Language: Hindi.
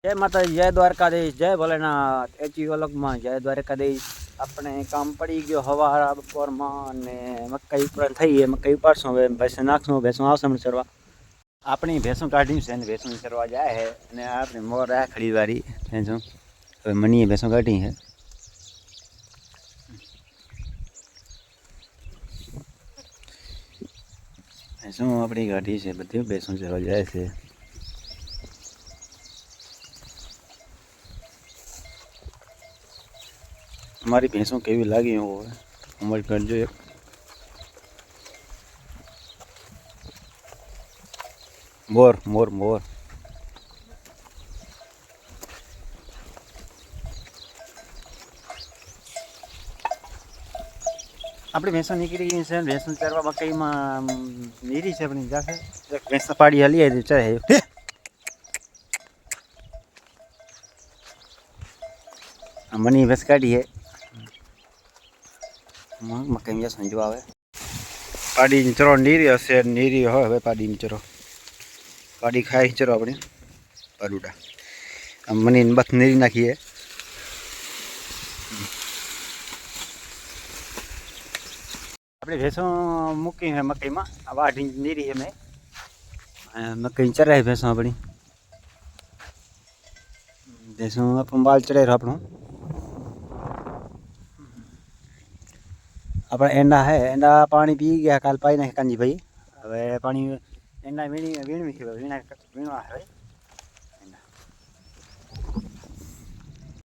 जय माता, जय द्वारकाधीश, जय भोलेनाथ। एची व्लॉग में जय द्वारकाधीश। अपने काम पड़ी गयो हवारा बपोर में ने मकई पर थई है। मकई परसों वे भैंस नाखसुं, भैंसों आवशे मने चरवा। अपनी भैंसों काढी छे ने भैंसों चरवा जाए है ने आपणी मोर आ खड़ी वारी भैंसों। હવે મનીએ ભેંસો કાઢી છે। ભેંસો આપણી કાઢી છે, બધી ભેંસો ચરવા જાય છે। हमारी भैंसों केवी लागी हो कमेंट करजो। मोर मोर मोर अपनी भैंसों निकली गई है। भैंसों चरवा मकई में नीरी से अपनी जाके भैंस पाड़ी हली है चरे मनी भैंस काढ़ी है मकई में संजो आवे पाड़ी चरो नीरी हसे नीरी हो पाड़ी चरो पाड़ी खाई चरो अपने पाडूडा मनी बस नीरी नाखी है। अपनी भैंसों मूकी है मकई में वाढ़ी नीरी है मैं मकई चराई भैंसों अपनी भैंसों अपन बाल चढ़े अपनों अपना एंडा है। एंडा पानी पी गया काल पाई ना कांजी भाई। हवे पानी एंडा वीणी वीणवी वीणा वीणवा है।